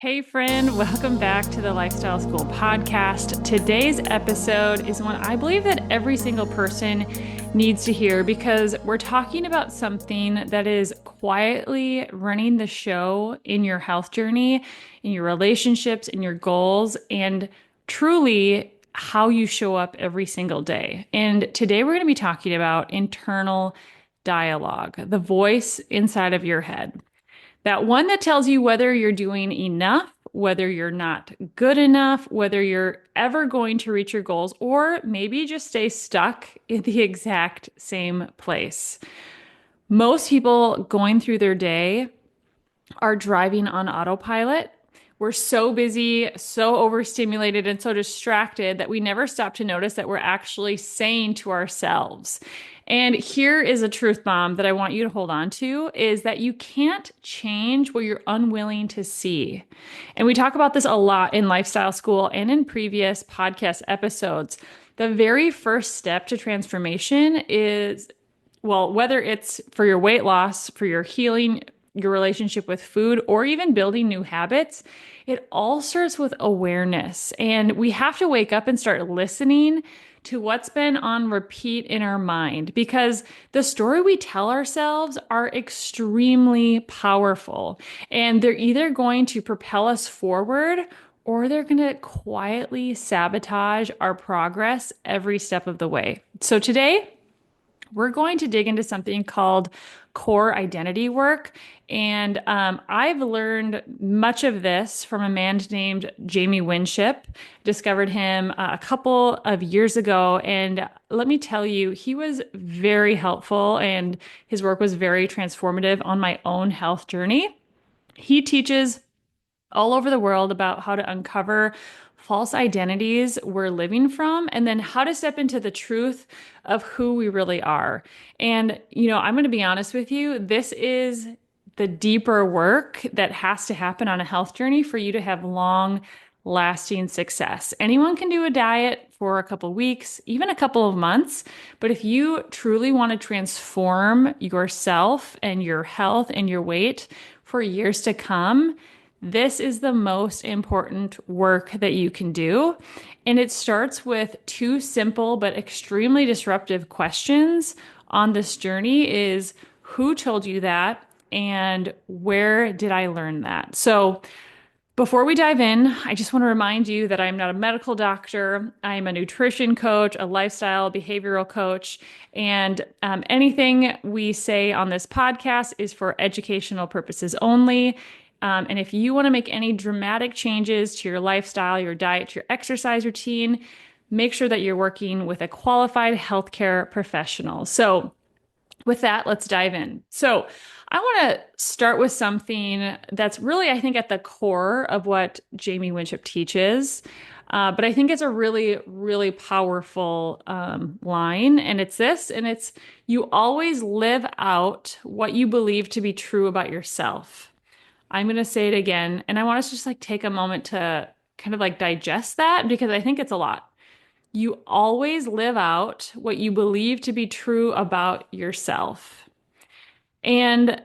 Hey, friend, welcome back to the Lifestyle School podcast. Today's episode is one I believe that every single person needs to hear because we're talking about something that is quietly running the show in your health journey, in your relationships, in your goals, and truly how you show up every single day. And today we're going to be talking about internal dialogue, the voice inside of your head. That one that tells you whether you're doing enough, whether you're not good enough, whether you're ever going to reach your goals, or maybe just stay stuck in the exact same place. Most people going through their day are driving on autopilot. We're so busy, so overstimulated, and so distracted that we never stop to notice that we're actually saying to ourselves. And here is a truth bomb that I want you to hold on to is that you can't change what you're unwilling to see. And we talk about this a lot in Lifestyle School and in previous podcast episodes. The very first step to transformation is, well, whether it's for your weight loss, for your healing, your relationship with food, or even building new habits, it all starts with awareness. And we have to wake up and start listening to what's been on repeat in our mind because the story we tell ourselves are extremely powerful. And they're either going to propel us forward or they're going to quietly sabotage our progress every step of the way. So today, we're going to dig into something called core identity work. And I've learned much of this from a man named Jamie Winship. Discovered him a couple of years ago. And let me tell you, he was very helpful and his work was very transformative on my own health journey. He teaches all over the world about how to uncover false identities we're living from and then how to step into the truth of who we really are. And, I'm going to be honest with you, this is the deeper work that has to happen on a health journey for you to have long lasting success. Anyone can do a diet for a couple of weeks, even a couple of months, but if you truly want to transform yourself and your health and your weight for years to come, this is the most important work that you can do. And it starts with two simple but extremely disruptive questions on this journey is who told you that and where did I learn that? So before we dive in, I just want to remind you that I'm not a medical doctor. I'm a nutrition coach, a lifestyle behavioral coach, and anything we say on this podcast is for educational purposes only. And if you want to make any dramatic changes to your lifestyle, your diet, your exercise routine, make sure that you're working with a qualified healthcare professional. So, with that, let's dive in. So, I want to start with something that's really, I think, at the core of what Jamie Winship teaches. But I think it's a really, really powerful line. And it's this, and it's you always live out what you believe to be true about yourself. I'm going to say it again. And I want us to just take a moment to kind of digest that because I think it's a lot. You always live out what you believe to be true about yourself. And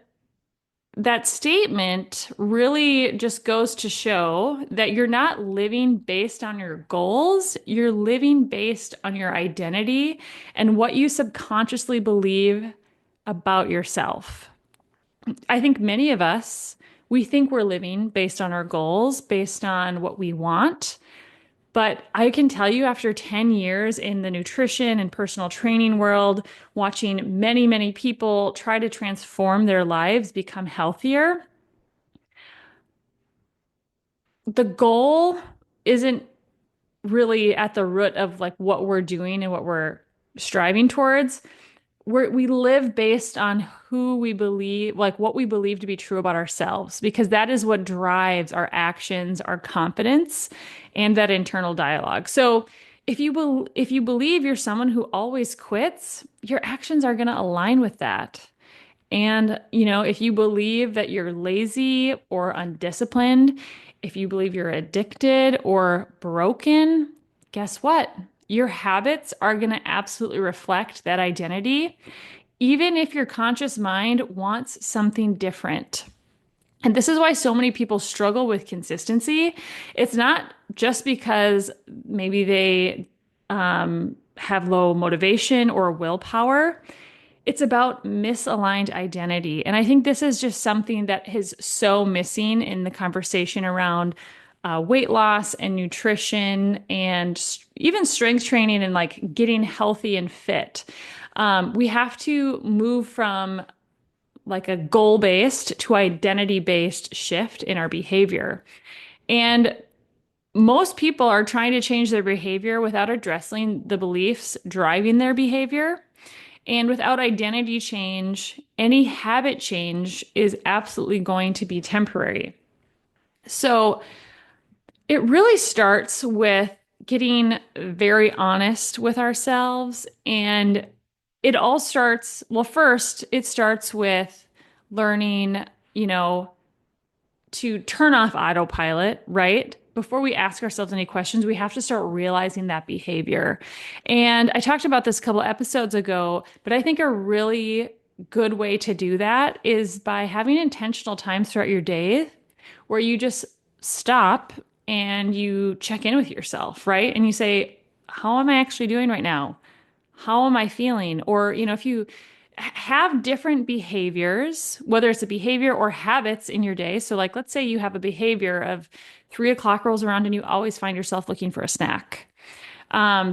that statement really just goes to show that you're not living based on your goals. You're living based on your identity and what you subconsciously believe about yourself. I think many of us, we think we're living based on our goals, based on what we want. But I can tell you after 10 years in the nutrition and personal training world, watching many, many people try to transform their lives, become healthier, the goal isn't really at the root of what we're doing and what we're striving towards. We live based on who we believe, what we believe to be true about ourselves, because that is what drives our actions, our confidence, and that internal dialogue. So if you believe you're someone who always quits, your actions are going to align with that. And, if you believe that you're lazy or undisciplined, if you believe you're addicted or broken, guess what? Your habits are going to absolutely reflect that identity, even if your conscious mind wants something different. And this is why so many people struggle with consistency. It's not just because maybe they have low motivation or willpower. It's about misaligned identity. And I think this is just something that is so missing in the conversation around weight loss and nutrition and even strength training and like getting healthy and fit. We have to move from like a goal based to identity based shift in our behavior. And most people are trying to change their behavior without addressing the beliefs driving their behavior. And without identity change, any habit change is absolutely going to be temporary. So it really starts with getting very honest with ourselves. And it all starts, well, first, it starts with learning, you know, to turn off autopilot, right? Before we ask ourselves any questions, we have to start realizing that behavior. And I talked about this a couple episodes ago, but I think a really good way to do that is by having intentional times throughout your day where you just stop and you check in with yourself, right? And you say, how am I actually doing right now? How am I feeling? Or, if you have different behaviors, whether it's a behavior or habits in your day. So, like, let's say you have a behavior of 3 o'clock rolls around and you always find yourself looking for a snack.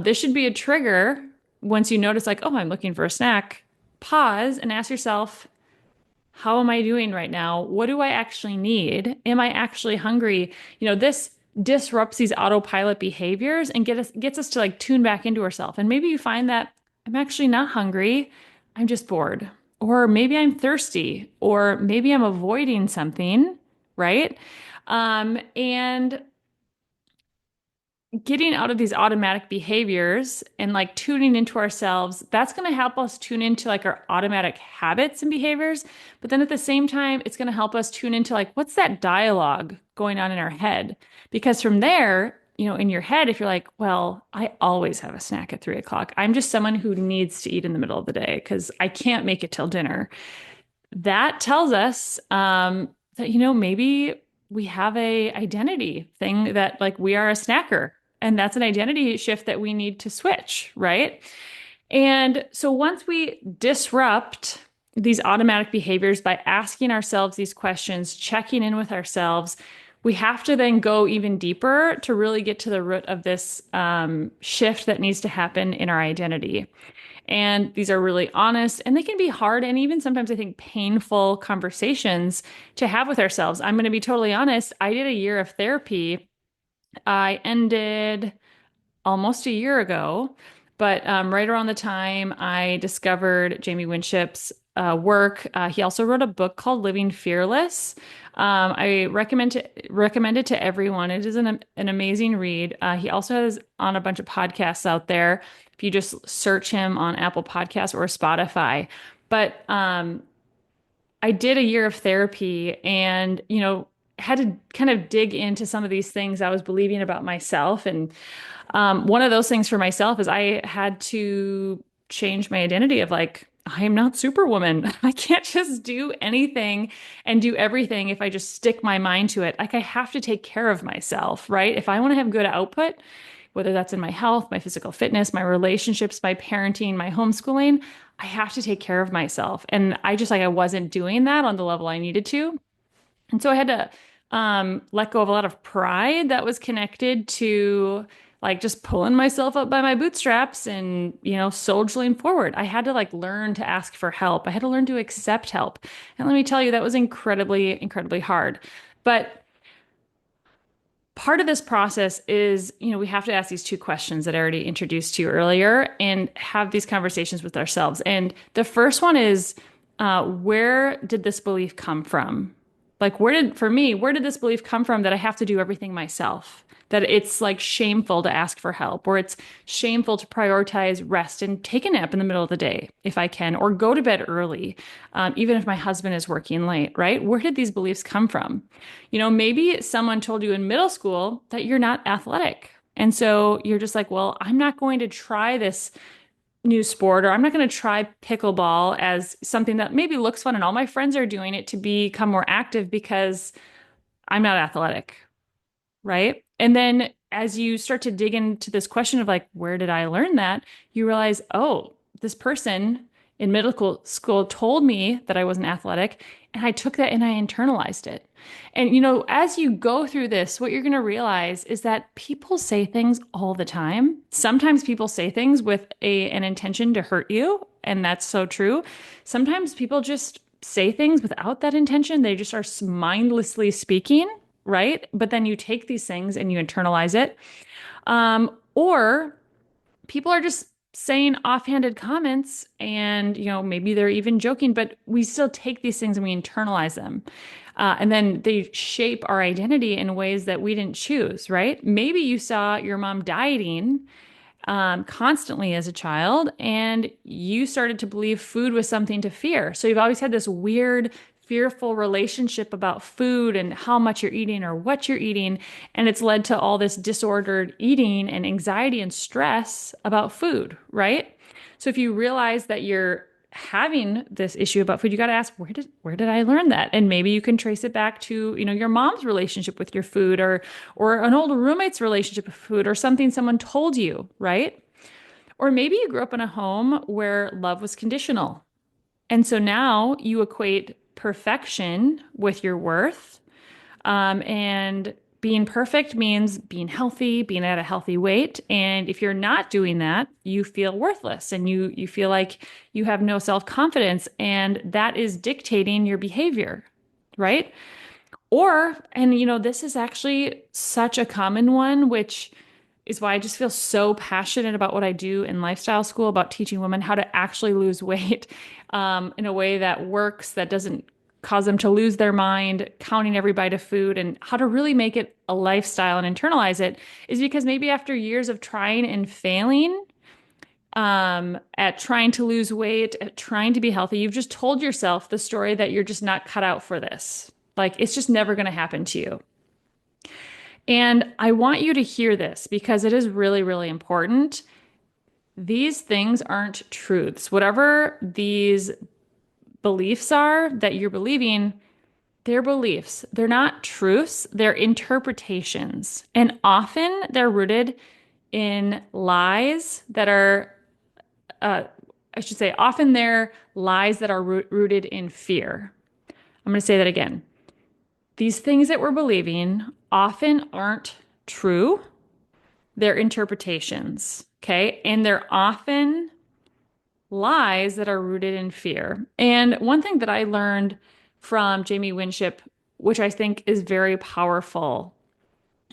This should be a trigger once you notice, like, oh, I'm looking for a snack. Pause and ask yourself, how am I doing right now? What do I actually need? Am I actually hungry? This disrupts these autopilot behaviors and gets us to like tune back into ourselves. And maybe you find that I'm actually not hungry. I'm just bored. Or maybe I'm thirsty. Or maybe I'm avoiding something, right? And getting out of these automatic behaviors and like tuning into ourselves, that's going to help us tune into like our automatic habits and behaviors. But then at the same time, it's going to help us tune into like, what's that dialogue going on in our head? Because from there, in your head, if you're like, well, I always have a snack at 3 o'clock. I'm just someone who needs to eat in the middle of the day because I can't make it till dinner. That tells us that, maybe we have a identity thing that like we are a snacker. And that's an identity shift that we need to switch, right? And so once we disrupt these automatic behaviors by asking ourselves these questions, checking in with ourselves, we have to then go even deeper to really get to the root of this shift that needs to happen in our identity. And these are really honest and they can be hard and even sometimes I think painful conversations to have with ourselves. I'm going to be totally honest. I did a year of therapy. I ended almost a year ago, but right around the time I discovered Jamie Winship's work, he also wrote a book called Living Fearless. I recommend it to everyone. It is an amazing read. He also has on a bunch of podcasts out there. If you just search him on Apple Podcasts or Spotify, but I did a year of therapy and, had to kind of dig into some of these things I was believing about myself. And one of those things for myself is I had to change my identity of like, I am not Superwoman. I can't just do anything and do everything if I just stick my mind to it. Like I have to take care of myself, right? If I want to have good output, whether that's in my health, my physical fitness, my relationships, my parenting, my homeschooling, I have to take care of myself. And I just like I wasn't doing that on the level I needed to. And so I had to let go of a lot of pride that was connected to like just pulling myself up by my bootstraps and, soldiering forward. I had to like learn to ask for help. I had to learn to accept help. And let me tell you, that was incredibly, incredibly hard. But part of this process is, we have to ask these two questions that I already introduced to you earlier and have these conversations with ourselves. And the first one is, where did this belief come from? Like, for me, where did this belief come from that I have to do everything myself? That it's like shameful to ask for help, or it's shameful to prioritize rest and take a nap in the middle of the day if I can, or go to bed early, even if my husband is working late, right? Where did these beliefs come from? Maybe someone told you in middle school that you're not athletic. And so you're just like, well, I'm not going to try this new sport, or I'm not going to try pickleball as something that maybe looks fun and all my friends are doing it to become more active because I'm not athletic, right? And then as you start to dig into this question of like, where did I learn that? You realize, oh, this person in school told me that I wasn't athletic, and I took that and I internalized it. And as you go through this, what you're going to realize is that people say things all the time. Sometimes people say things with an intention to hurt you, and that's so true. Sometimes people just say things without that intention. They just are mindlessly speaking, right? But then you take these things and you internalize it. Or people are just saying offhanded comments and, maybe they're even joking, but we still take these things and we internalize them. And then they shape our identity in ways that we didn't choose, right? Maybe you saw your mom dieting constantly as a child, and you started to believe food was something to fear. So you've always had this weird, fearful relationship about food and how much you're eating or what you're eating. And it's led to all this disordered eating and anxiety and stress about food, right? So if you realize that you're having this issue about food, you got to ask, where did I learn that? And maybe you can trace it back to, your mom's relationship with your food, or an old roommate's relationship with food, or something someone told you, right? Or maybe you grew up in a home where love was conditional. And so now you equate perfection with your worth. And being perfect means being healthy, being at a healthy weight. And if you're not doing that, you feel worthless and you feel like you have no self-confidence. And that is dictating your behavior, right? Or, and this is actually such a common one, which is why I just feel so passionate about what I do in lifestyle school about teaching women how to actually lose weight in a way that works, that doesn't cause them to lose their mind, counting every bite of food, and how to really make it a lifestyle and internalize it is because maybe after years of trying and failing, at trying to lose weight, at trying to be healthy, you've just told yourself the story that you're just not cut out for this. Like it's just never going to happen to you. And I want you to hear this because it is really, really important. These things aren't truths. Whatever these beliefs are that you're believing, they're beliefs. They're not truths, they're interpretations. And often they're rooted in lies that are, uh, I should say, often they're lies that are rooted in fear. I'm going to say that again. These things that we're believing often aren't true. They're interpretations, okay? And they're often lies that are rooted in fear. And one thing that I learned from Jamie Winship, which I think is very powerful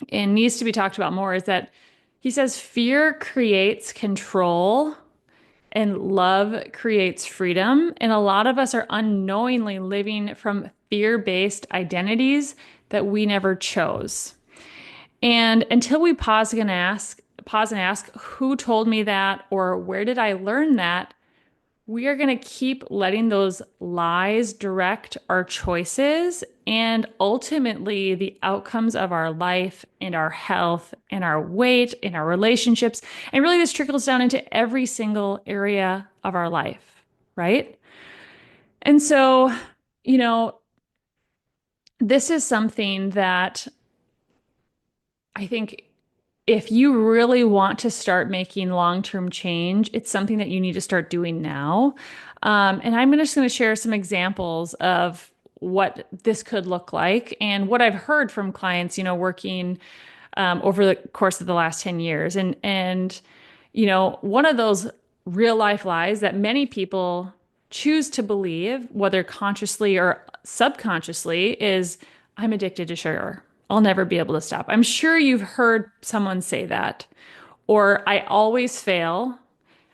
and needs to be talked about more, is that he says fear creates control and love creates freedom. And a lot of us are unknowingly living from fear-based identities that we never chose. And until we pause and ask, who told me that or where did I learn that? We are going to keep letting those lies direct our choices and ultimately the outcomes of our life and our health and our weight and our relationships. And really, this trickles down into every single area of our life, right? And so, you know, this is something that I think if you really want to start making long-term change, it's something that you need to start doing now. And I'm just going to share some examples of what this could look like and what I've heard from clients, working over the course of the last 10 years. And one of those real life lies that many people choose to believe, whether consciously or subconsciously, is I'm addicted to sugar. I'll never be able to stop. I'm sure you've heard someone say that. Or I always fail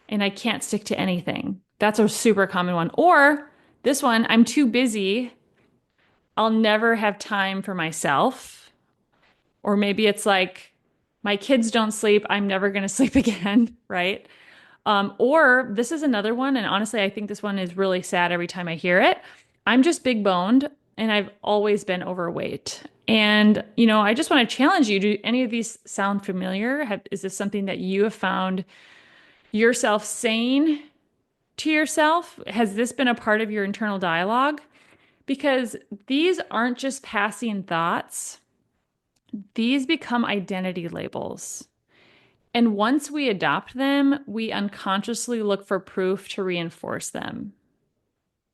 and I can't stick to anything. That's a super common one. Or this one, I'm too busy. I'll never have time for myself. Or maybe it's like, my kids don't sleep. I'm never going to sleep again, right? Or this is another one. And honestly, I think this one is really sad every time I hear it. I'm just big boned and I've always been overweight. And, I just want to challenge you. Do any of these sound familiar? Is this something that you have found, yourself saying to yourself, has this been a part of your internal dialogue? Because these aren't just passing thoughts, these become identity labels. And once we adopt them, we unconsciously look for proof to reinforce them.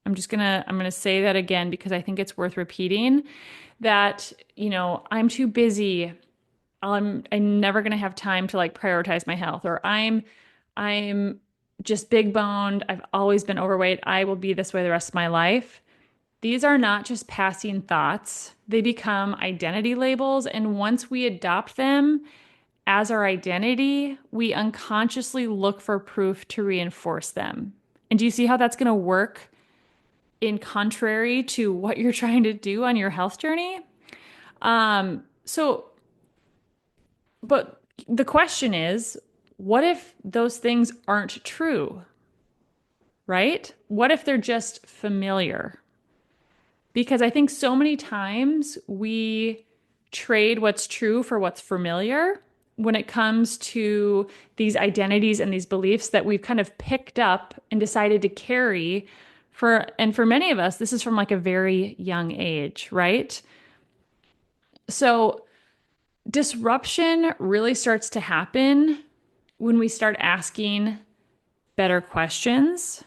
I'm going to say that again because I think it's worth repeating that, I'm too busy. I'm never going to have time to like prioritize my health, or I'm just big boned. I've always been overweight. I will be this way the rest of my life. These are not just passing thoughts. They become identity labels, and once we adopt them as our identity, we unconsciously look for proof to reinforce them. And do you see how that's going to work in contrary to what you're trying to do on your health journey? So, but the question is, what if those things aren't true, right? What if they're just familiar? Because I think so many times we trade what's true for what's familiar when it comes to these identities and these beliefs that we've kind of picked up and decided to carry for many of us, this is from like a very young age, right? So disruption really starts to happen when we start asking better questions.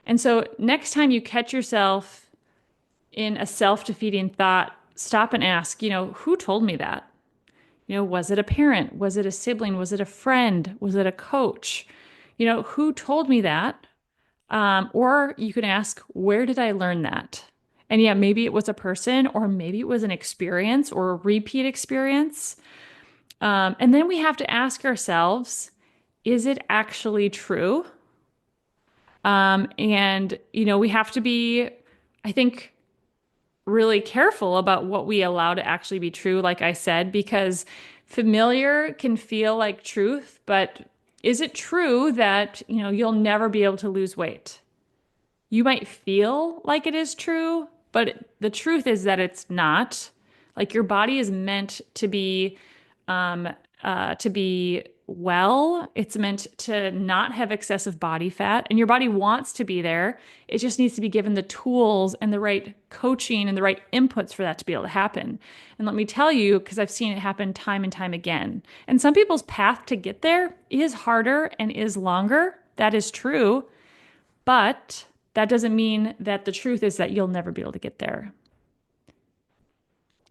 And so next time you catch yourself in a self-defeating thought, stop and ask, who told me that? Was it a parent? Was it a sibling? Was it a friend? Was it a coach? Who told me that? Or you can ask, where did I learn that? And yeah, maybe it was a person, or maybe it was an experience or a repeat experience. And then we have to ask ourselves, is it actually true? We have to be, I think, really careful about what we allow to actually be true, like I said, because familiar can feel like truth, but is it true that, you'll never be able to lose weight? You might feel like it is true, but the truth is that it's not. Like your body is meant um, to be well. It's meant to not have excessive body fat, and your body wants to be there. It just needs to be given the tools and the right coaching and the right inputs for that to be able to happen. And let me tell you, because I've seen it happen time and time again. And some people's path to get there is harder and is longer. That is true. But that doesn't mean that the truth is that you'll never be able to get there.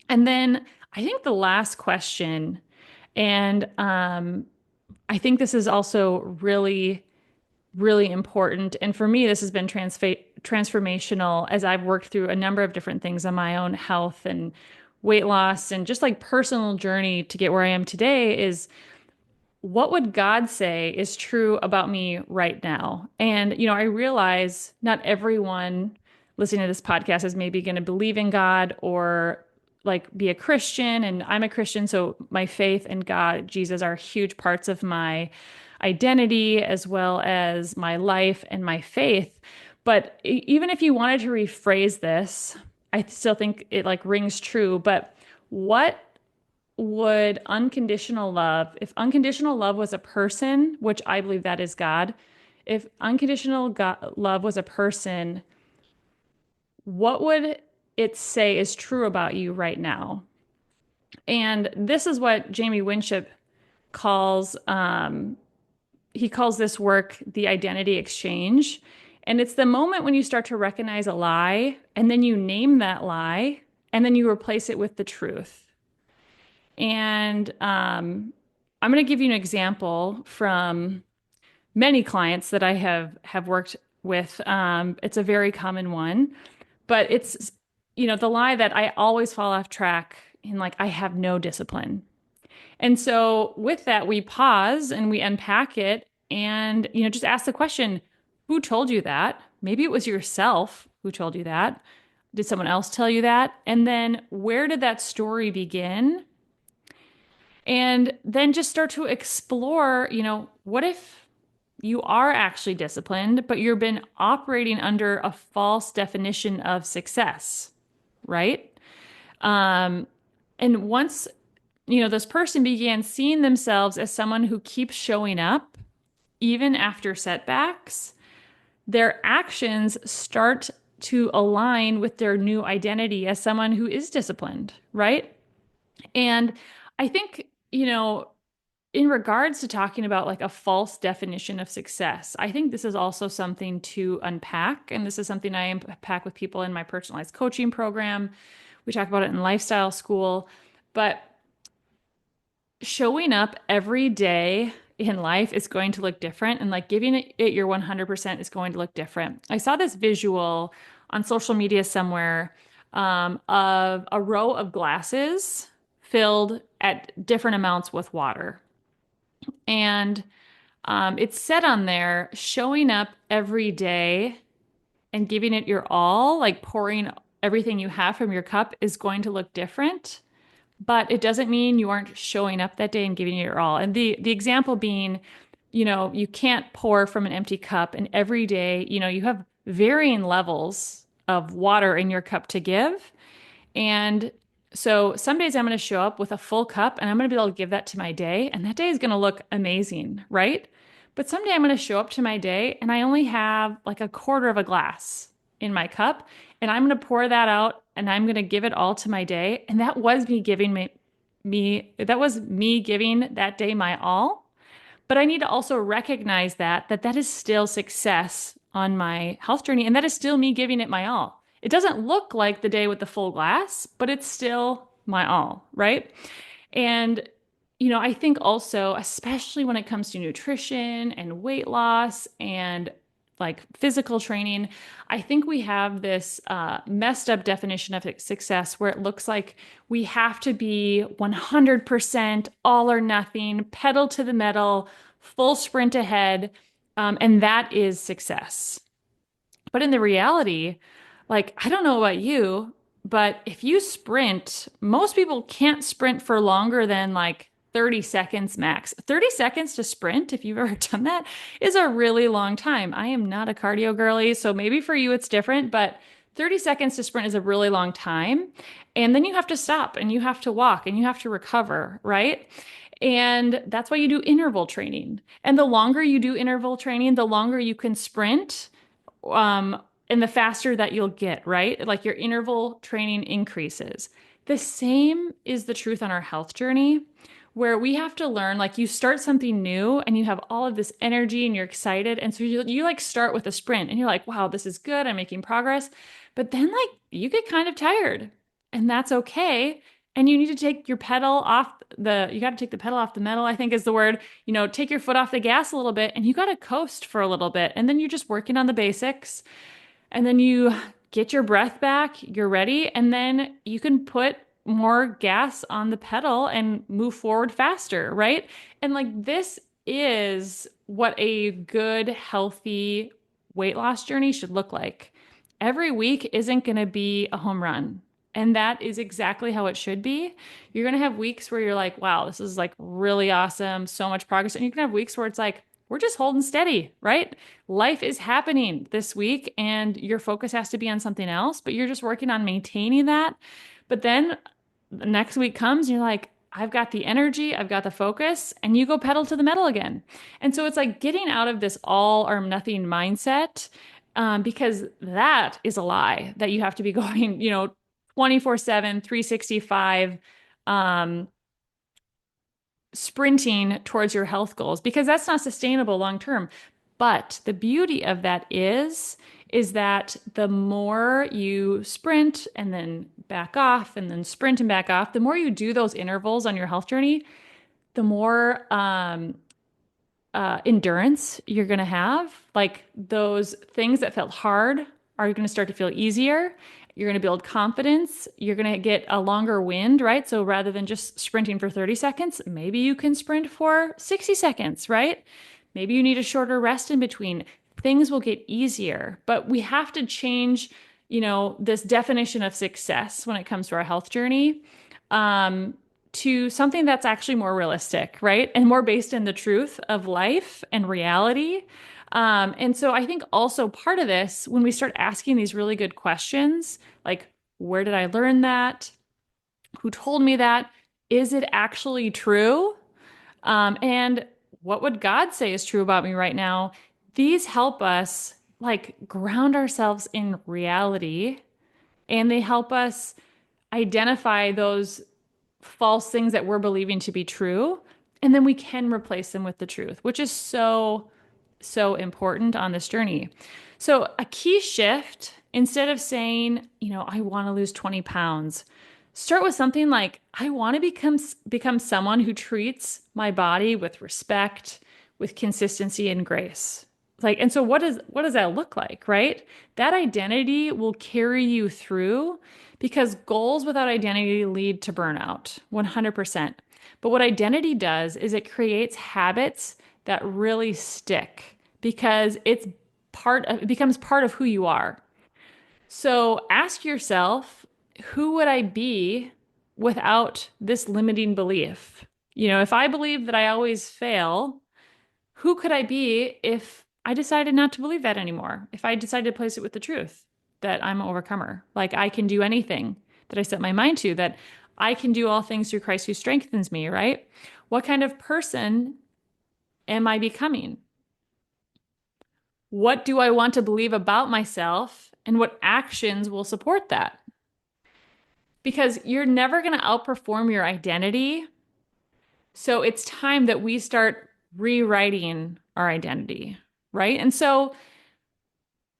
And then I think the last question, and I think this is also really, really important. And for me, this has been transformational as I've worked through a number of different things on my own health and weight loss and just like personal journey to get where I am today is what would God say is true about me right now? And, I realize not everyone listening to this podcast is maybe going to believe in God or like be a Christian. And I'm a Christian. So my faith and God, Jesus, are huge parts of my identity as well as my life and my faith. But even if you wanted to rephrase this, I still think it like rings true. But what would unconditional love, if unconditional love was a person, which I believe that is God, if love was a person, what would it say is true about you right now? And this is what Jamie Winship calls, he calls this work the identity exchange. And it's the moment when you start to recognize a lie and then you name that lie and then you replace it with the truth. And I'm going to give you an example from many clients that I have worked with. It's a very common one, but it's the lie that I always fall off track in like I have no discipline. And so with that, we pause and we unpack it and just ask the question, who told you that? Maybe it was yourself who told you that. Did someone else tell you that? And then where did that story begin? And then just start to explore, what if you are actually disciplined, but you've been operating under a false definition of success, right? Um, and once, this person began seeing themselves as someone who keeps showing up, even after setbacks, their actions start to align with their new identity as someone who is disciplined, right? And I think, in regards to talking about like a false definition of success, I think this is also something to unpack. And this is something I unpack with people in my personalized coaching program. We talk about it in lifestyle school. But showing up every day in life is going to look different, and like giving it your 100% is going to look different. I saw this visual on social media somewhere, of a row of glasses filled at different amounts with water. And it said on there, showing up every day and giving it your all, like pouring everything you have from your cup, is going to look different, but it doesn't mean you aren't showing up that day and giving it your all. And the example being, you can't pour from an empty cup, and every day, you have varying levels of water in your cup to give. And so some days I'm going to show up with a full cup and I'm going to be able to give that to my day, and that day is going to look amazing, right? But someday I'm going to show up to my day and I only have like a quarter of a glass in my cup, and I'm going to pour that out and I'm going to give it all to my day. And that was me giving that was me giving that day my all. But I need to also recognize that is still success on my health journey, and that is still me giving it my all. It doesn't look like the day with the full glass, but it's still my all, right? And I think also, especially when it comes to nutrition and weight loss and like physical training, I think we have this messed up definition of success where it looks like we have to be 100% all or nothing, pedal to the metal, full sprint ahead, and that is success. But in the reality, like, I don't know about you, but if you sprint, most people can't sprint for longer than like 30 seconds max. 30 seconds to sprint, if you've ever done that, is a really long time. I am not a cardio girly, so maybe for you it's different, but 30 seconds to sprint is a really long time. And then you have to stop and you have to walk and you have to recover, right? And that's why you do interval training. And the longer you do interval training, the longer you can sprint, and the faster that you'll get, right? Like your interval training increases. The same is the truth on our health journey, where we have to learn, like you start something new and you have all of this energy and you're excited. And so you like start with a sprint and you're like, wow, this is good. I'm making progress. But then like you get kind of tired, and that's okay. And you need to take your pedal off you got to take the pedal off the metal, I think is the word, take your foot off the gas a little bit, and you got to coast for a little bit. And then you're just working on the basics, and then you get your breath back, you're ready, and then you can put more gas on the pedal and move forward faster, right? And like this is what a good, healthy weight loss journey should look like. Every week isn't going to be a home run. And that is exactly how it should be. You're going to have weeks where you're like, wow, this is like really awesome, so much progress. And you can have weeks where it's like, we're just holding steady, right? Life is happening this week and your focus has to be on something else, but you're just working on maintaining that. But then the next week comes and you're like, I've got the energy, I've got the focus, and you go pedal to the metal again. And so it's like getting out of this all or nothing mindset, because that is a lie that you have to be going, 24/7, 365, sprinting towards your health goals, because that's not sustainable long term. But the beauty of that is that the more you sprint and then back off and then sprint and back off, the more you do those intervals on your health journey, the more endurance you're going to have. Like those things that felt hard are going to start to feel easier. You're going to build confidence. You're going to get a longer wind, right? So rather than just sprinting for 30 seconds, maybe you can sprint for 60 seconds, right? Maybe you need a shorter rest in between. Things will get easier, but we have to change, this definition of success when it comes to our health journey, to something that's actually more realistic, right? And more based in the truth of life and reality. And so I think also part of this, when we start asking these really good questions, like, where did I learn that? Who told me that? Is it actually true? And what would God say is true about me right now? These help us like ground ourselves in reality, and they help us identify those false things that we're believing to be true. And then we can replace them with the truth, which is so important on this journey. So, a key shift, instead of saying, I want to lose 20 pounds, start with something like, I want to become someone who treats my body with respect, with consistency and grace. Like, and so what does that look like, right? That identity will carry you through because goals without identity lead to burnout, 100%. But what identity does is it creates habits that really stick because it becomes part of who you are. So ask yourself, who would I be without this limiting belief? If I believe that I always fail, who could I be if I decided not to believe that anymore? If I decided to place it with the truth that I'm an overcomer, like I can do anything that I set my mind to, that I can do all things through Christ who strengthens me, right? What kind of person am I becoming? What do I want to believe about myself? And what actions will support that? Because you're never going to outperform your identity. So it's time that we start rewriting our identity, right? And so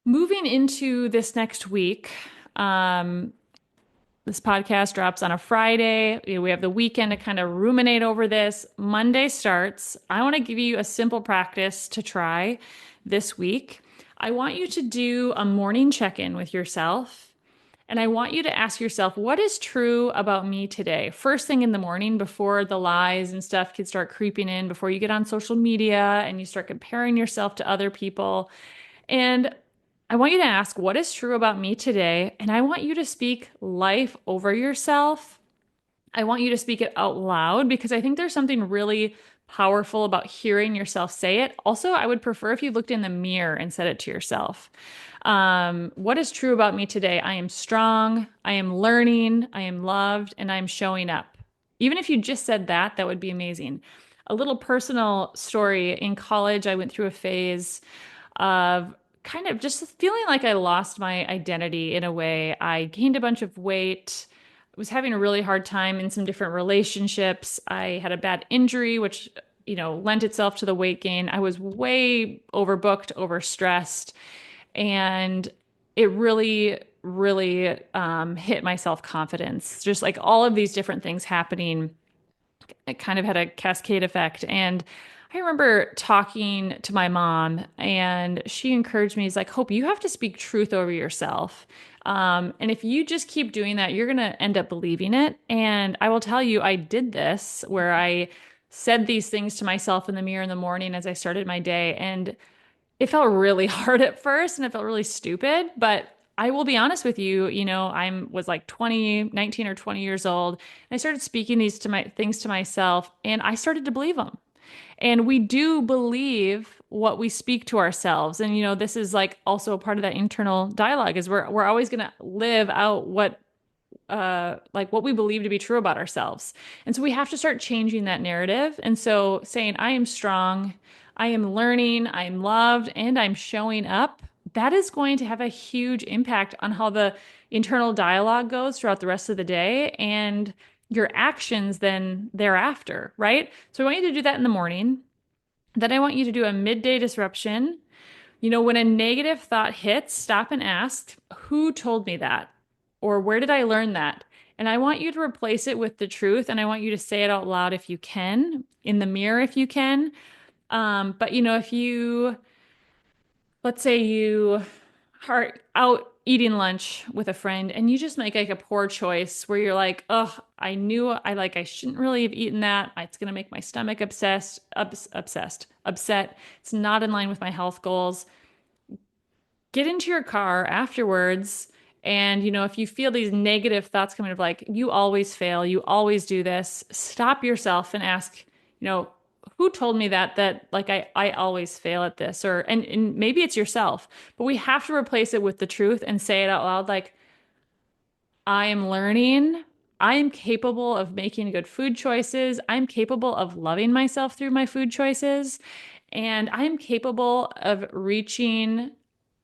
moving into this next week, this podcast drops on a Friday. We have the weekend to kind of ruminate over this. Monday starts. I want to give you a simple practice to try this week. I want you to do a morning check-in with yourself. And I want you to ask yourself, what is true about me today? First thing in the morning before the lies and stuff can start creeping in, before you get on social media and you start comparing yourself to other people. And I want you to ask, what is true about me today? And I want you to speak life over yourself. I want you to speak it out loud because I think there's something really powerful about hearing yourself say it. Also, I would prefer if you looked in the mirror and said it to yourself. What is true about me today? I am strong, I am learning, I am loved, and I'm showing up. Even if you just said that, that would be amazing. A little personal story. In college, I went through a phase of kind of just feeling like I lost my identity in a way. I gained a bunch of weight, was having a really hard time in some different relationships. I had a bad injury, which, lent itself to the weight gain. I was way overbooked, overstressed, and it really hit my self-confidence. Just like all of these different things happening, it kind of had a cascade effect. And I remember talking to my mom, and she encouraged me. She's like, Hope, you have to speak truth over yourself. And if you just keep doing that, you're going to end up believing it. And I will tell you, I did this where I said these things to myself in the mirror in the morning as I started my day. And it felt really hard at first and it felt really stupid, but I will be honest with you, I was like 19 or 20 years old, and I started speaking these to my things to myself, and I started to believe them. And we do believe what we speak to ourselves. And this is like also a part of that internal dialogue is we're always going to live out what we believe to be true about ourselves. And so we have to start changing that narrative. And so saying, I am strong, I am learning, I'm loved, and I'm showing up, that is going to have a huge impact on how the internal dialogue goes throughout the rest of the day and your actions then thereafter, right? So I want you to do that in the morning. Then I want you to do a midday disruption. When a negative thought hits, stop and ask, who told me that? Or where did I learn that? And I want you to replace it with the truth. And I want you to say it out loud if you can, in the mirror if you can. But if let's say you are out eating lunch with a friend and you just make like a poor choice where you're like, oh, I shouldn't really have eaten that. It's going to make my stomach upset. It's not in line with my health goals. Get into your car afterwards. And, if you feel these negative thoughts coming of like, you always fail, you always do this, stop yourself and ask, who told me that like I always fail at this, or and maybe it's yourself, but we have to replace it with the truth and say it out loud like, I am learning, I am capable of making good food choices. I'm capable of loving myself through my food choices. And I am capable of reaching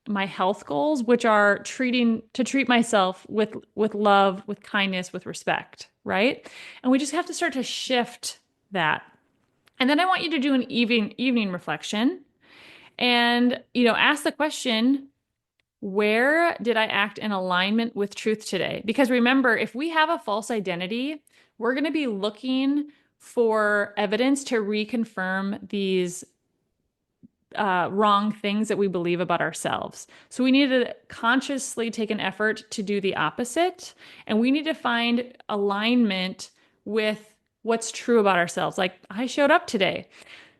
my health goals, which are to treat myself with love, with kindness, with respect, right? And we just have to start to shift that. And then I want you to do an evening reflection and, ask the question, where did I act in alignment with truth today? Because remember, if we have a false identity, we're going to be looking for evidence to reconfirm these wrong things that we believe about ourselves. So we need to consciously take an effort to do the opposite. And we need to find alignment with what's true about ourselves. Like, I showed up today.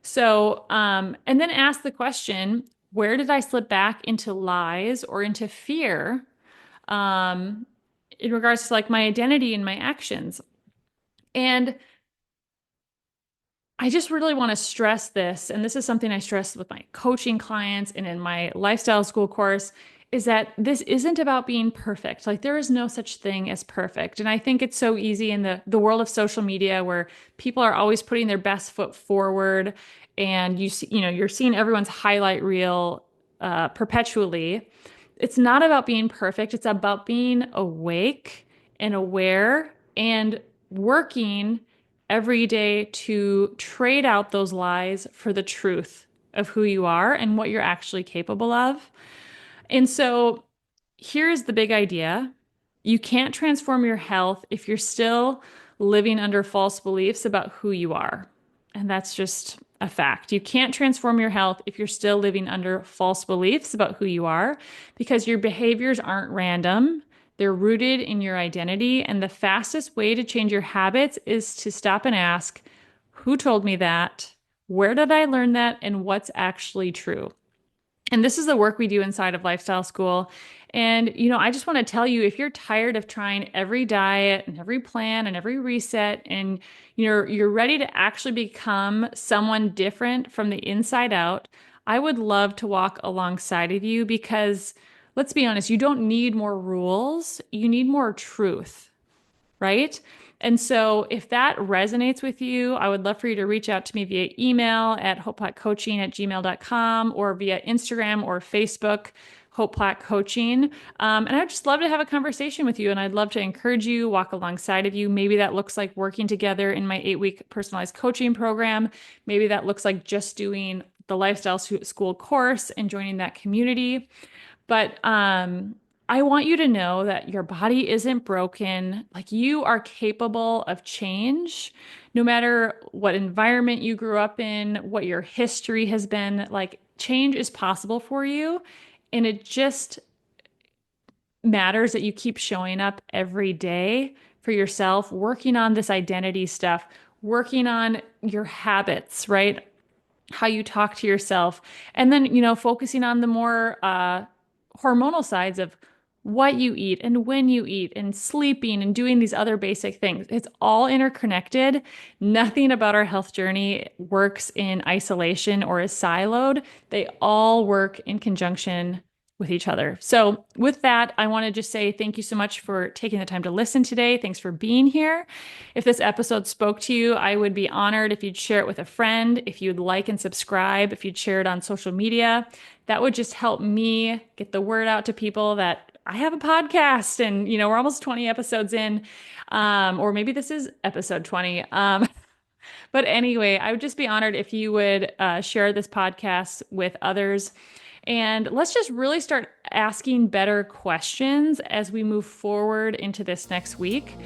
So, and then ask the question, where did I slip back into lies or into fear, in regards to like my identity and my actions? And I just really want to stress this, and this is something I stress with my coaching clients and in my lifestyle school course, is that this isn't about being perfect. Like, there is no such thing as perfect. And I think it's so easy in the world of social media where people are always putting their best foot forward, and you're seeing everyone's highlight reel perpetually. It's not about being perfect. It's about being awake and aware and working every day to trade out those lies for the truth of who you are and what you're actually capable of. And so here's the big idea. You can't transform your health if you're still living under false beliefs about who you are. And that's just a fact. You can't transform your health if you're still living under false beliefs about who you are, because your behaviors aren't random. They're rooted in your identity. And the fastest way to change your habits is to stop and ask, who told me that? Where did I learn that? And what's actually true? And this is the work we do inside of Lifestyle School. And, I just want to tell you, if you're tired of trying every diet and every plan and every reset, and you're ready to actually become someone different from the inside out, I would love to walk alongside of you, because let's be honest, you don't need more rules. You need more truth, right? And so if that resonates with you, I would love for you to reach out to me via email at hopeplackcoaching@gmail.com, or via Instagram or Facebook, Hope Plack Coaching. And I'd just love to have a conversation with you. And I'd love to encourage you, walk alongside of you. Maybe that looks like working together in my 8-week personalized coaching program. Maybe that looks like just doing the Lifestyle School course and joining that community. But I want you to know that your body isn't broken. Like, you are capable of change, no matter what environment you grew up in, what your history has been. Like, change is possible for you. And it just matters that you keep showing up every day for yourself, working on this identity stuff, working on your habits, right? How you talk to yourself. And then, focusing on the more hormonal sides of what you eat and when you eat and sleeping and doing these other basic things. It's all interconnected. Nothing about our health journey works in isolation or is siloed. They all work in conjunction with each other. So with that, I want to just say thank you so much for taking the time to listen today. Thanks for being here. If this episode spoke to you, I would be honored if you'd share it with a friend, if you'd like and subscribe, if you'd share it on social media. That would just help me get the word out to people that I have a podcast, and, we're almost 20 episodes in, or maybe this is episode 20. But anyway, I would just be honored if you would share this podcast with others. And let's just really start asking better questions as we move forward into this next week.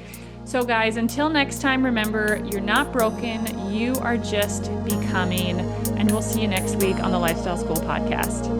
So guys, until next time, remember, you're not broken. You are just becoming. And we'll see you next week on the Lifestyle School podcast.